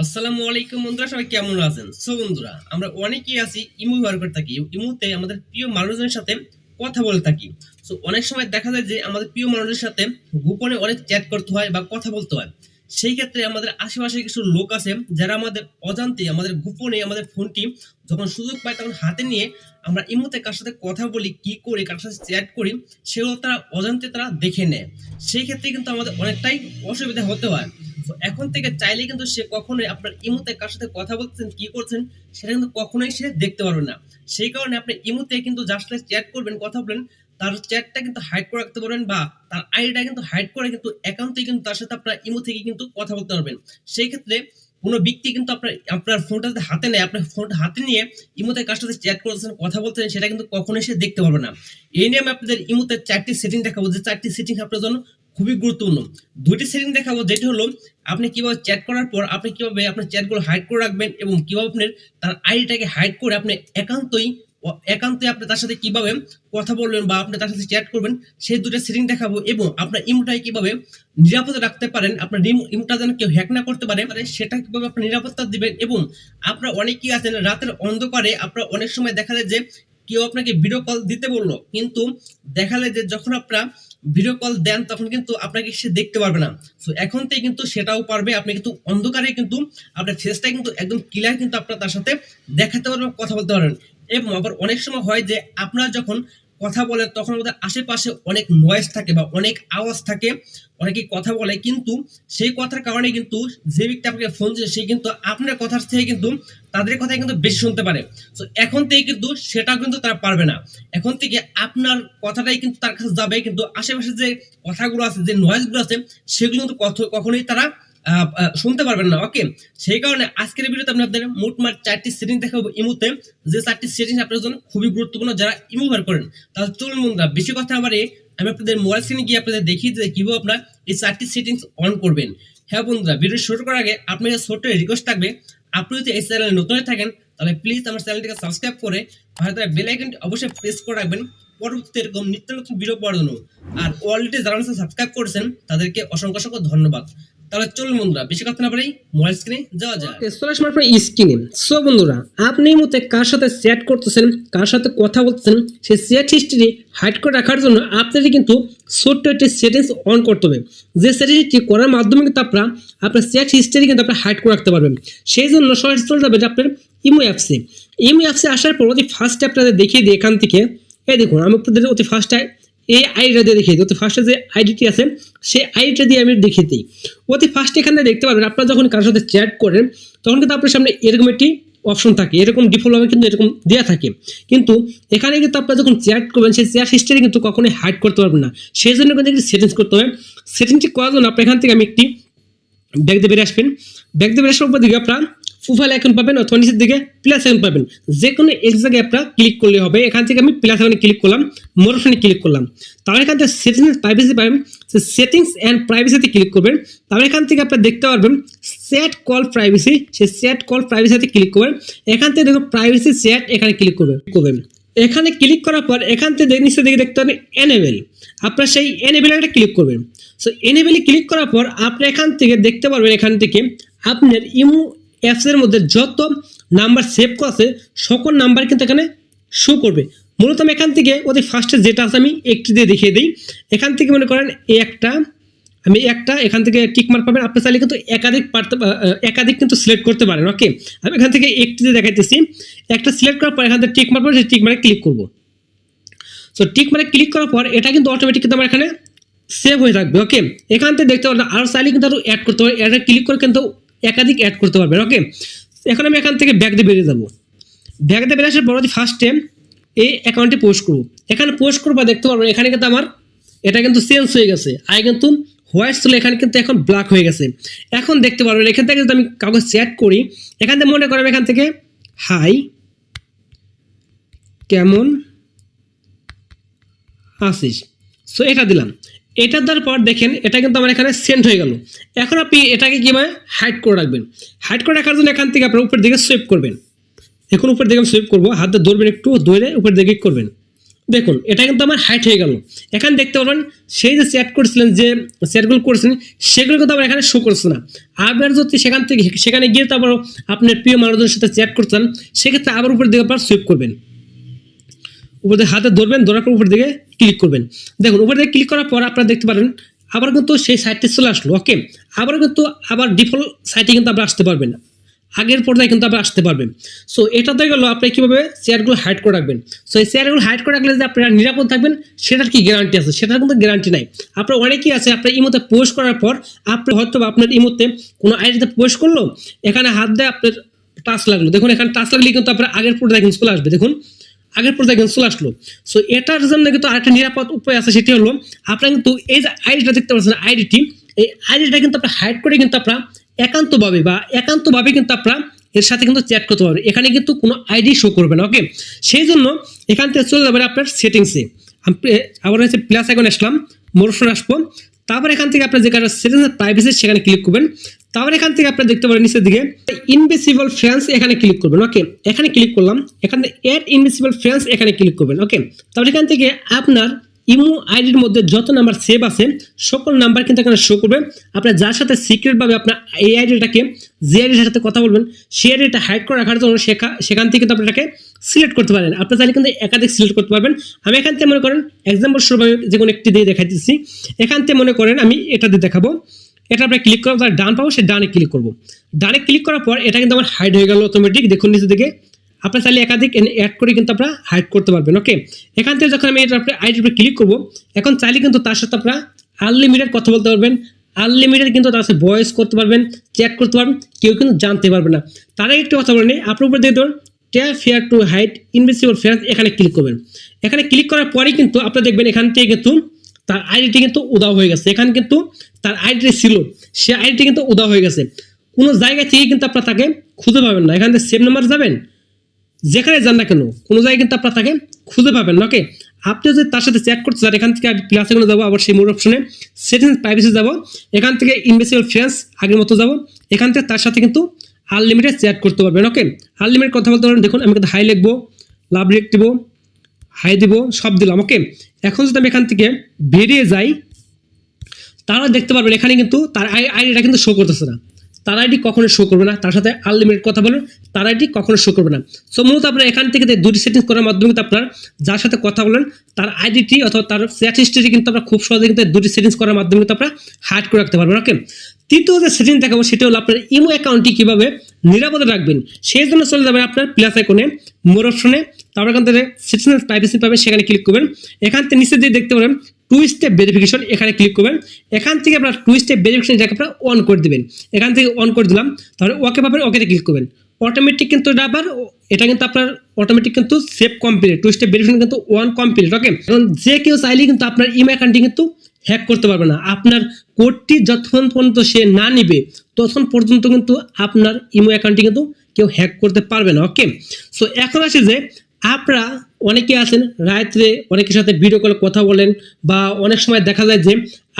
আসসালামু আলাইকুম বন্ধুরা, সবাই কেমন আছেন? বন্ধুরা, আমরা অনেকেই আছি ইমো ব্যবহার করে থাকি। ইমোতে আমাদের প্রিয় মানুষজনের সাথে কথা বলে থাকি। অনেক সময় দেখা যায় যে আমাদের প্রিয় মানুষের সাথে গোপনে অনেক চ্যাট করতে হয় বা কথা বলতে হয়। সেই ক্ষেত্রে আমাদের আশেপাশে কিছু লোক আছে যারা আমাদের অজান্তে আমাদের গোপনে আমাদের ফোনটি যখন সুযোগ পায় তখন হাতে নিয়ে আমরা ইমোতে কার সাথে কথা বলি, কি করি, কার সাথে চ্যাট করি, সেগুলো তারা অজান্তে তারা দেখে নেয়। সেই ক্ষেত্রে কিন্তু আমাদের অনেকটাই অসুবিধা হতে হয়। তো এখন থেকে চাইলে কিন্তু সে কখনোই আপনার ইমোতে কার সাথে কথা বলছেন, কি করছেন, সেটা কিন্তু কখনোই সে দেখতে পারবে না। সেই কারণে আপনি ইমোতে কিন্তু যার সাথে চ্যাট করবেন, কথা বলবেন, তার চ্যাটটা কিন্তু হাইড করে রাখতে পারবেন বা তার আইডিটা কিন্তু হাইড করে কিন্তু একান্তই কিন্তু তার সাথে আপনার ইমো থেকে কিন্তু কথা বলতে পারবেন। সেই ক্ষেত্রে কোনো ব্যক্তি কিন্তু আপনার ফোনটা যদি হাতে নেয়, আপনার ফোনটা হাতে নিয়ে ইমোতে কার সাথে চ্যাট করছেন, কথা বলছেন, সেটা কিন্তু কখনোই সে দেখতে পারবে না। এই নিয়ে আমি আপনাদের ইমোতে 4টি সেটিং দেখাবো, যে 4টি সেটিং আপনার জন্য খুবই গুরুত্বপূর্ণ। 2টি সেটিং দেখাবো, যেটি হলো আপনি কিভাবে চ্যাট করার পর আপনি কিভাবে আপনার চ্যাটগুলো হাইড করে রাখবেন এবং কিভাবে আপনার তার আইডিটাকে হাইড করে আপনি একান্তই আপনি তার সাথে কিভাবে কথা বলবেন বা আপনি তার সাথে চ্যাট করবেন, সেই 2টা সেটিং দেখাবো। এবং আপনার ইমোটাকে কিভাবে নিরাপদে রাখতে পারেন, আপনার ইমোটা যেন কেউ হ্যাক না করতে পারে, সেটা কিভাবে আপনি নিরাপত্তা দিবেন। এবং আপনার অনেকেই আছেন রাতের অন্ধকারে, আপনার অনেক সময় দেখা যায় যে কেউ আপনাকে ভিডিও কল দিতে বললো, কিন্তু দেখা যায় যে যখন আপনারা ভিডিও কল দেন তখন কিন্তু আপনাকে সে দেখতে পারবে না। এখন থেকে কিন্তু সেটাও পারবে। আপনি কিন্তু অন্ধকারে কিন্তু আপনার ফেসটা কিন্তু একদম ক্লিয়ার কিন্তু আপনার তার সাথে দেখাতে পারবেন, কথা বলতে পারবেন। এবং আবার অনেক সময় হয় যে আপনারা যখন কথা বলেন তখন আমাদের আশেপাশে অনেক নয়েজ থাকে বা অনেক আওয়াজ থাকে, অনেকে কথা বলে, কিন্তু সেই কথার কারণে কিন্তু যে ব্যক্তি আপনাকে ফোন দিচ্ছে সে কিন্তু আপনার কথার থেকে কিন্তু তাদের কথাই কিন্তু বেশি শুনতে পারে। এখন থেকে কিন্তু সেটাও কিন্তু তারা পারবে না। এখন থেকে আপনার কথাটাই কিন্তু তার কাছে যাবে, কিন্তু আশেপাশে যে কথাগুলো আছে, যে নয়েজগুলো আছে, সেগুলো কিন্তু কখনোই তারা শুনতে পারবেন না। ওকে, সেই কারণে আজকের ভিডিওতে আমি আপনাদের মোটমাট 4টি সেটিং দেখাবো ইমোতে, যে 4টি সেটিং আপনার জন্য খুবই গুরুত্বপূর্ণ যারা ইমো ব্যবহার করেন। তাহলে চলুন বন্ধুরা, বেশি কথা আমার আমি আপনাদের মোবাইল স্ক্রিনে গিয়ে আপনাদের দেখিয়ে যে কিভাবে আপনার এই 4টি সেটিংস অন করবেন। হ্যাঁ বন্ধুরা, ভিডিও শুরু করার আগে আপনাদের ছোট্ট রিকোয়েস্ট থাকবে, আপনি যদি এই চ্যানেলে নতুন হয়ে থাকেন তাহলে প্লিজ আমার চ্যানেলটিকে সাবস্ক্রাইব করে পাশে থাকা বেল আইকনটি অবশ্যই প্রেস করে রাখবেন পরবর্তীতে এরকম নিত্য নতুন ভিডিও পাওয়ার জন্য। আর অলরেডি যারা সাবস্ক্রাইব করেছেন তাদেরকে অসংখ্য অসংখ্য ধন্যবাদ। তাহলে চলুন বন্ধুরা, বেশি কথা না বলেই মোবাইল স্ক্রিনে যাওয়া যায়। চলে আসলাম আপনার স্ক্রিনে। বন্ধুরা, আপনি এই মুহূর্তে কার সাথে চ্যাট করতেছেন, কার সাথে কথা বলতেছেন, সেই চ্যাট হিস্ট্রি হাইড করে রাখার জন্য আপনাদের কিন্তু ছোট্ট একটি সেটিংস অন করতে হবে। যে সেটিংসটি করার মাধ্যমে কিন্তু আপনার চ্যাট হিস্ট্রি কিন্তু আপনি হাইড করে রাখতে পারবেন। সেই জন্য সরাসরি চলে যাবে আপনার ইমো অ্যাপসে। ইমো অ্যাপসে আসার পর অতি ফার্স্টে আপনাদের দেখিয়ে দিই এখান থেকে। এই দেখুন, আমি আপনাদের অতি ফার্স্টে এই আইডিটা দিয়ে দেখিয়ে দিই। অতি ফার্স্টে যে আইডিটি আছে সেই আইডিটা দিয়ে আমি দেখিয়ে দিই। অতি ফার্স্টে এখানে দেখতে পাবেন আপনারা যখন কারোর সাথে চ্যাট করেন তখন কিন্তু আপনার সামনে এরকম একটি অপশন থাকে, এরকম ডিফল্টভাবে কিন্তু এরকম দেওয়া থাকে। কিন্তু এখানে কিন্তু আপনারা যখন চ্যাট করবেন সেই চ্যাট হিস্ট্রি কিন্তু কখনোই হাইড করতে পারবেন না। সেই জন্য কিন্তু একটি সেটিংস করতে হবে। সেটিংসটি করার জন্য আপনি এখান থেকে আমি একটি ব্যাক দিয়ে বেরিয়ে আসবেন। ব্যাক দিয়ে বেরিয়ে আসার উপর দিকে আপনার প্রোফাইল আইকন পাবেন অথবা নিচের দিকে প্লাস আইকন পাবেন। যে কোনো এক জায়গায় আপনারা ক্লিক করলে হবে। এখান থেকে আমি প্লাস আইকনে ক্লিক করলাম, মোর অপশনে ক্লিক করলাম। তাহলে এখান থেকে সেটিংস প্রাইভেসি পাবেন, সেটিংস অ্যান্ড প্রাইভেসিতে ক্লিক করবেন। তাহলে এখান থেকে আপনারা দেখতে পারবেন চ্যাট কল প্রাইভেসি, সেই চ্যাট কল প্রাইভেসিতে ক্লিক করবেন। এখান থেকে দেখুন প্রাইভেসি চ্যাট, এখানে ক্লিক করবেন। এখানে ক্লিক করার পর এখান থেকে নিচের দিকে দেখতে পাবেন এনেবেল, আপনারা সেই এনেবেলে একটা ক্লিক করবেন। এনেবেলে ক্লিক করার পর আপনি এখান থেকে দেখতে পারবেন, এখান থেকে আপনার ইমো অ্যাপসের মধ্যে যত নাম্বার সেভ করা আছে সকল নাম্বার কিন্তু এখানে শো করবে। মূলত আমি এখান থেকে ওদের ফার্স্টে যেটা আছে আমি একটি দিয়ে দেখিয়ে দিই। এখান থেকে মনে করেন আমি একটা এখান থেকে টিকমার্ক পাবেন। আপনি চাইলে কিন্তু একাধিক কিন্তু সিলেক্ট করতে পারেন। ওকে, আমি এখান থেকে একটি দিয়ে দেখাইতেছি। একটা সিলেক্ট করার পর এখান থেকে টিকমার্ক পাবেন, সেই টিকমার্কে ক্লিক করবো। টিকমার্কে ক্লিক করার পর এটা কিন্তু অটোমেটিক কিন্তু আমার এখানে সেভ হয়ে থাকবে। ওকে, এখান থেকে দেখতে পারবেন আরও চাইলে কিন্তু আরও অ্যাড করতে পারবেন। এটা ক্লিক করে কিন্তু একাধিক অ্যাড করতে পারবেন। ওকে, এখন আমি এখান থেকে ব্যাক দিয়ে বেরিয়ে যাবো। ব্যাক দিয়ে বেরিয়ে আসার পর ফার্স্টে এই অ্যাকাউন্টে পোস্ট করবো। এখানে পোস্ট করবো, দেখতে পারবেন এখানে কিন্তু আমার এটা কিন্তু চেঞ্জ হয়ে গেছে। আগে কিন্তু হোয়াইট ছিল, এখানে কিন্তু এখন ব্ল্যাক হয়ে গেছে। এখন দেখতে পারবেন এখান থেকে যদি আমি কাউকে চ্যাট করি, এখান থেকে মনে করেন এখান থেকে হাই কেমন আছিস, এটা দিলাম। এটা দেওয়ার পর দেখেন এটা কিন্তু আমার এখানে সেন্ড হয়ে গেল। এখন আপনি এটাকে কীভাবে হাইড করে রাখবেন? হাইড করে রাখার জন্য এখান থেকে আপনার উপর দিকে সুইপ করবেন। এখন উপর দিকে আমি সুইপ করবো, হাতে ধরবেন, একটু ধরে উপর দিকে করবেন। দেখুন এটা কিন্তু আমার হাইট হয়ে গেল। এখানে দেখতে পাবেন সেই যে চ্যাট করছিলেন, যে চ্যাটগুলো করছিলেন সেগুলো কিন্তু আবার এখানে শো করছে না। আবার যদি সেখানে গিয়ে তারপর আপনার প্রিয় মানুষদের সাথে চ্যাট করছেন, সেক্ষেত্রে আবার উপর দিকে আপনার সুইপ করবেন, উপর দিকে হাতে ধরবেন, ধরার পর উপর দিকে ক্লিক করবেন। দেখুন উপর দিকে ক্লিক করার পর আপনারা দেখতে পারেন আবার কিন্তু সেই সাইটটি চলে আসলো। ওকে, আবার কিন্তু আবার ডিফল্ট সাইটে কিন্তু আপনারা আসতে পারবেন, আগের পর্যায়ে কিন্তু আবার আসতে পারবেন। সো এটা তো গেল আপনি কীভাবে শেয়ারগুলো হাইড করে রাখবেন। সো এই শেয়ারগুলো হাইড করে রাখলে যে আপনারা নিরাপদ থাকবেন সেটার কি গ্যারান্টি আছে? সেটার কিন্তু গ্যারান্টি নাই। আপনার অনেকেই আছে আপনার ইমোতে পোস্ট করার পর আপনি হয়তো আপনার ইমোতে কোনো আইডিতে পোস্ট করলো, এখানে হাত দিয়ে আপনার টাচ লাগলো, দেখুন এখানে টাচ লাগলে কিন্তু আপনার আগের পর্যায়ে কিন্তু চলে আসবে, দেখুন আগের পর্যায়ে কিন্তু চলে আসলো। সো এটার জন্য কিন্তু আরেকটা নিরাপদ উপায় আছে, সেটি হলো আপনারা কিন্তু এই যে আইডিটা দেখতে পাচ্ছেন আইডিটি, এই আইডিটা কিন্তু আপনার হাইড করে কিন্তু আপনারা একান্তভাবে কিন্তু আপনারা এর সাথে কিন্তু চ্যাট করতে পারবেন। এখানে কিন্তু কোনো আইডি শো করবে না। ওকে, সেই জন্য এখান থেকে চলে যাবেন আপনার সেটিংসে, আবার হচ্ছে প্লাস আইকন আসলাম, মোর অপশন আসবো, তারপর এখান থেকে আপনার যেখানে সেটিংস প্রাইভেসি সেখানে ক্লিক করবেন। তারপর এখান থেকে আপনারা দেখতে পারেন নিচের দিকে ইনভিজিবল ফ্রেন্ডস, এখানে ক্লিক করবেন। ওকে, এখানে ক্লিক করলাম, এখানে অ্যাড ইনভিজিবল ফ্রেন্ডস এখানে ক্লিক করবেন। ওকে, তারপর এখান থেকে আপনার ইমো আইডির মধ্যে যত নাম্বার সেভ আছে সকল নাম্বার কিন্তু এখানে শো করবে। আপনার যার সাথে সিক্রেটভাবে আপনার এই আইডিটাকে, যে আইডির সাথে কথা বলবেন সেই আইডিটা হাইড করে রাখার জন্য সেখান থেকে কিন্তু আপনাকে সিলেক্ট করতে পারেন। আপনি চাইলে কিন্তু একাধিক সিলেক্ট করতে পারবেন। আমি এখান থেকে মনে করেন এক্সাম্পল স্বরূপ আমি যে কোনো একটি দিয়ে দেখাই দিচ্ছি। এখান থেকে মনে করেন আমি এটা দিয়ে দেখাবো, এটা আপনার ক্লিক করার তার ডান পাবো, সে ডানে ক্লিক করবো। ডানে ক্লিক করার পর এটা কিন্তু আমার হাইড হয়ে গেল অটোমেটিক, দেখুন নিচে দিকে। আপনার চাইলে একাধিক অ্যাড করে কিন্তু আপনারা হাইড করতে পারবেন। ওকে, এখান থেকে যখন আমি এটা আপনার আইডির উপরে ক্লিক করবো, এখন চাইলে কিন্তু তার সাথে আপনারা আনলিমিটেড কথা বলতে পারবেন, আনলিমিটেড কিন্তু তার সাথে ভয়েস করতে পারবেন, চ্যাট করতে পারবেন, কেউ কিন্তু জানতে পারবে না। তারা একটু কথা বলে নেই, আপনার উপরে দিয়ে ধরুন tap here to hide invisible friends, এখানে ক্লিক করবেন। এখানে ক্লিক করার পরেই কিন্তু আপনারা দেখবেন এখান থেকে কিন্তু তার আইডিটি কিন্তু উধাও হয়ে গেছে। এখানে কিন্তু তার আইডিটি ছিল, সে আইডিটি কিন্তু উধাও হয়ে গেছে। কোনো জায়গা থেকে কিন্তু আপনারা তাকে খুঁজে পাবেন না। এখান থেকে সেভ নাম্বার যাবেন, যেখানে যান না কেন কোনো জায়গায় কিন্তু আপনার তাকে খুঁজে পাবেন না। ওকে, আপনি যদি তার সাথে চ্যাট করতে চান, এখান থেকে প্লাস আইকনে যাবো, আবার সেই মোর অপশনে সেটিংস প্রাইভেসি যাবো, এখান থেকে ইনভিজিবল ফ্রেন্ডস আগের মতো যাবো, এখান থেকে তার সাথে কিন্তু আনলিমিটেড চ্যাট করতে পারবেন। ওকে, আনলিমিটেড কথা বলতে পারবেন। দেখুন আমি কিন্তু হাই লিখবো, লাভ রেক দিব, হাই দিব, সব দিলাম। ওকে, এখন যদি আমি এখান থেকে বেরিয়ে যাই, তারা দেখতে পারবেন এখানে কিন্তু তার আইডিটা কিন্তু শো করতেছে না, তার আইডি কখনো শো করবে না। তার সাথে আনলিমিটেড কথা বলেন, তার আইডি কখনো শো করবে না। সো মূলত আপনার এখান থেকে দুটি সেটিংস করার মাধ্যমে কিন্তু আপনার যার সাথে কথা বলেন তার আইডিটি অথবা তার চ্যাট হিস্ট্রি কিন্তু আপনার খুব সহজে কিন্তু দুটি সেটিংস করার মাধ্যমে কিন্তু আপনারা হাইড করে রাখতে পারবেন। ওকে, তৃতীয় যে সেটিংস দেখাবো সেটা হলো আপনার ইমো অ্যাকাউন্টটি কীভাবে নিরাপদে রাখবেন। সেই জন্য চলে যাবেন আপনার প্লাস আইকনে, মোর অপশনে, তারপর এখান থেকে সেটিংস প্রাইভেসি পাবেন, সেখানে ক্লিক করবেন। এখান থেকে নিচে দিয়ে দেখতে পারেন টু স্টেপ ভেরিফিকেশন, এখানে ক্লিক করবেন। এখান থেকে আপনার টু স্টেপ ভেরিফিকেশন এটাকে আপনারা অন করে দেবেন। এখান থেকে অন করে দিলাম, তাহলে ওকে পাবেন, ওকেতে ক্লিক করবেন। অটোমেটিক কিন্তু এটা আবার এটা কিন্তু আপনার অটোমেটিক কিন্তু save complete, two step verification কিন্তু ওয়ান কমপ্লিট। ওকে, এখন যে কেউ চাইলে কিন্তু আপনার ইমেল অ্যাকাউন্টটি কিন্তু হ্যাক করতে পারবে না। আপনার কোডটি যতক্ষণ পর্যন্ত সে না নিবে ততক্ষণ পর্যন্ত কিন্তু আপনার ইমো অ্যাকাউন্টটি কিন্তু কেউ হ্যাক করতে পারবে না। ওকে, সো এখন আসে যে আপনারা অনেকে আছেন রাত্রে অনেকের সাথে ভিডিও কলে কথা বলেন, বা অনেক সময় দেখা যায় যে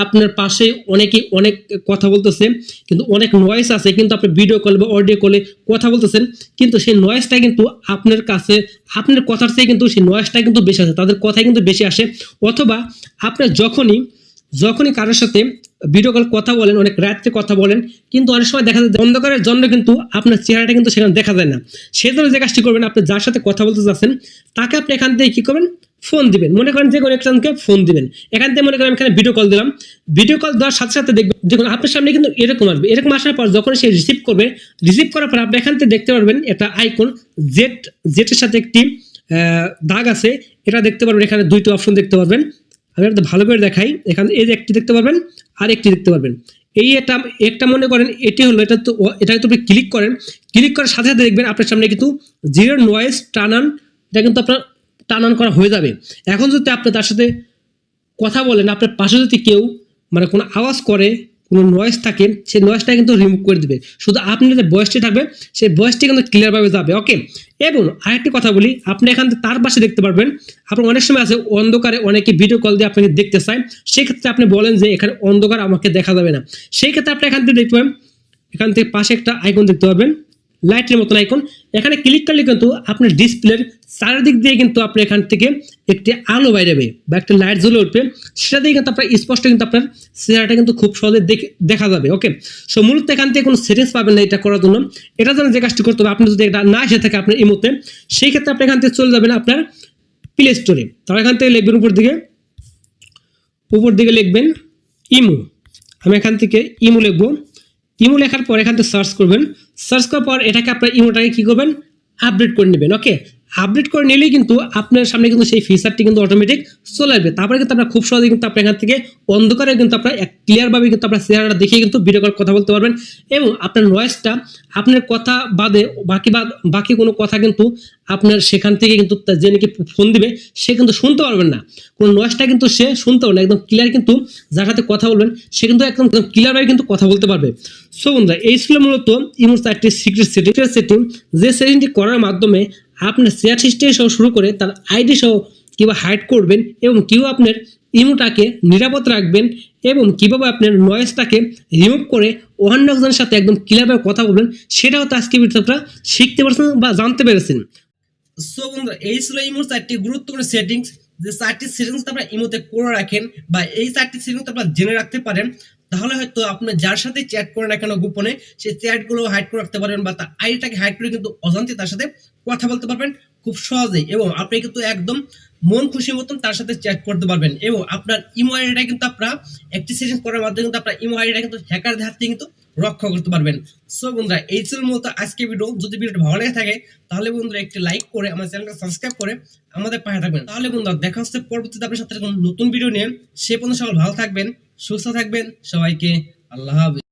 আপনার পাশে অনেক কথা বলতেছে, কিন্তু অনেক নয়েজ আছে, কিন্তু আপনি ভিডিও কল বা অডিও কলে কথা বলতেছেন, কিন্তু সেই নয়েজটা কিন্তু আপনার কাছে আপনার কথার চেয়ে কিন্তু সেই নয়েজটা কিন্তু বেশি আসে, তাদের কথাই কিন্তু বেশি আসে। অথবা আপনার যখনই কারোর সাথে ভিডিও কল কথা বলেন, অনেক রাত্রে কথা বলেন, কিন্তু অনেক সময় দেখা যায় অন্ধকারের জন্য কিন্তু আপনার চেহারাটা কিন্তু সেখানে দেখা যায় না। সেই জন্য যে কাজটি করবেন, আপনি যার সাথে কথা বলতে চাচ্ছেন তাকে আপনি এখান থেকে কী করবেন, ফোন দিবেন। মনে করেন যে কোনো একজনকে ফোন দিবেন, এখান থেকে মনে করেন এখানে ভিডিও কল দিলাম। ভিডিও কল দেওয়ার সাথে সাথে দেখুন আপনার সামনে কিন্তু এরকম আসবে। এরকম আসার পর যখন সে রিসিভ করবে, রিসিভ করার পর আপনি এখান থেকে দেখতে পারবেন একটা আইকন, জেটের সাথে একটি দাগ আছে, এটা দেখতে পারবেন। এখানে দুইটা অপশন দেখতে পারবেন, আমি একটা ভালো করে দেখাই। এখানে এই যে একটি দেখতে পারবেন আর একটি দেখতে পারবেন। এই একটা মনে করেন এটি হলো, এটা তো আপনি ক্লিক করার সাথে সাথে দেখবেন আপনার সামনে কিন্তু জিরো নয়েজ টার্ন অন, এটা কিন্তু আপনার টার্ন অন করা হয়ে যাবে। এখন যদি আপনি তার সাথে কথা বলেন, আপনার পাশে যদি কেউ মানে কোনো আওয়াজ করে, কোনো নয়েজ থাকে, সেই নয়েজটা কিন্তু রিমুভ করে দেবে। শুধু আপনি যে ভয়েসটি থাকবে সেই ভয়েসটি কিন্তু ক্লিয়ারভাবে যাবে। ওকে, এবং আরেকটি কথা বলি, আপনি এখান থেকে তার পাশে দেখতে পারবেন, আপনার অনেক সময় আছে অন্ধকারে অনেকে ভিডিও কল দিয়ে আপনাকে দেখতে চায়, সেক্ষেত্রে আপনি বলেন যে এখানে অন্ধকার আমাকে দেখা যাবে না, সেই ক্ষেত্রে আপনি এখান থেকে দেখতে পাবেন, এখান থেকে পাশে একটা আইকন দেখতে পাবেন, লাইটের মতন আইকন, এখানে ক্লিক করলে কিন্তু আপনার ডিসপ্লের চারিদিক দিয়ে কিন্তু আপনি এখান থেকে একটি আলো বাইরেবে বা একটা লাইট জ্বলে উঠবে, সেটা দিয়ে কিন্তু আপনার স্পষ্ট কিন্তু আপনার চেহারাটা কিন্তু খুব সহজে দেখা যাবে। ওকে, সো মূলত এখান থেকে কোনো সেটিংস পাবেন না এটা করার জন্য। এটা জন্য যে কাজটি করতে হবে, আপনি যদি এটা না এসে থাকে আপনার ইমোতে, সেই ক্ষেত্রে আপনি এখান থেকে চলে যাবেন আপনার প্লে স্টোরে। তাহলে এখান থেকে লিখবেন উপর দিকে লিখবেন ইমো। আমি এখান থেকে ইমো লিখবো। ইমো লেখার পর এখান থেকে সার্চ করবেন। সার্চ করার পর এটাকে আপনার ইমোটাকে কী করবেন, আপডেট করে নেবেন। ওকে, আপডেট করে নিলেই কিন্তু আপনার সামনে কিন্তু সেই ফিচারটি কিন্তু অটোমেটিক চলে আসবে। তারপরে কিন্তু আপনার খুব সহজে কিন্তু আপনি এখান থেকে অন্ধকারে কিন্তু আপনার ক্লিয়ারভাবে কিন্তু আপনার চেহারাটা দেখিয়ে কিন্তু ভিডিও কল কথা বলতে পারবেন, এবং আপনার নয়েজটা আপনার কথা বাদে বাকি কোনো কথা কিন্তু আপনার সেখান থেকে কিন্তু যে নাকি ফোন দিবে সে কিন্তু শুনতে পারবেন না, কোনো নয়েজটা কিন্তু সে শুনতে পারবে না। একদম ক্লিয়ার কিন্তু যার সাথে কথা বলবেন সে কিন্তু একদম ক্লিয়ারভাবে কিন্তু কথা বলতে পারবে। সো বন্ধুরা, এই ছিল মূলত ইমোর চারটি সিক্রেট সেটিং, যে সেটিংটি করার মাধ্যমে আপনার চ্যাট হিস্ট্রি সহ শুরু করে তার আইডি সহ কীভাবে হাইড করবেন, এবং কীভাবে আপনার ইমোটাকে নিরাপদ রাখবেন, এবং কীভাবে আপনার নয়েজটাকে রিমুভ করে অন্য একজনের সাথে একদম ক্লিয়ারভাবে কথা বলবেন, সেটাও তো আজকে ভিডিওতে আপনারা শিখতে পারছেন বা জানতে পেরেছেন। সো বন্ধুরা, এই ছিল ইমোর 4টি গুরুত্বপূর্ণ সেটিংস। যে 4টি সেটিংস আপনারা ইমোতে করে রাখেন বা এই 4টি সেটিংস আপনারা জেনে রাখতে পারেন, তাহলে হয়তো আপনি যার সাথে চ্যাট করেন না কেন গোপনে, সেই চ্যাটগুলো হাইড করে রাখতে পারবেন বা তার আইডিটাকে হাইড করে কিন্তু অজান্তে তার সাথে কথা বলতে পারবেন খুব সহজেই, এবং আপনি কিন্তু একদম মন খুশি মতন তার সাথে চ্যাট করতে পারবেন। এবং আপনার ইমো আইডিটা কিন্তু আপনারা একটি সেটিংস করার মাধ্যমে কিন্তু আপনার ইমো আইডিটা কিন্তু হ্যাকারদের হাত থেকে কিন্তু রক্ষা করতে পারবেন। সো বন্ধুরা, এই ছিল মূলত আজকে ভিডিও। যদি ভিডিওটা ভালো লেগে থাকে তাহলে বন্ধুরা একটি লাইক করে আমার চ্যানেলটা সাবস্ক্রাইব করে আমাদের পাশে থাকবেন। তাহলে বন্ধুরা, দেখা হচ্ছে পরবর্তীতে আপনার সাথে নতুন ভিডিও নিয়ে। সে পর্যন্ত সবাই ভালো থাকবেন, সুস্থ থাকবেন। সবাইকে আল্লাহ হাফেজ।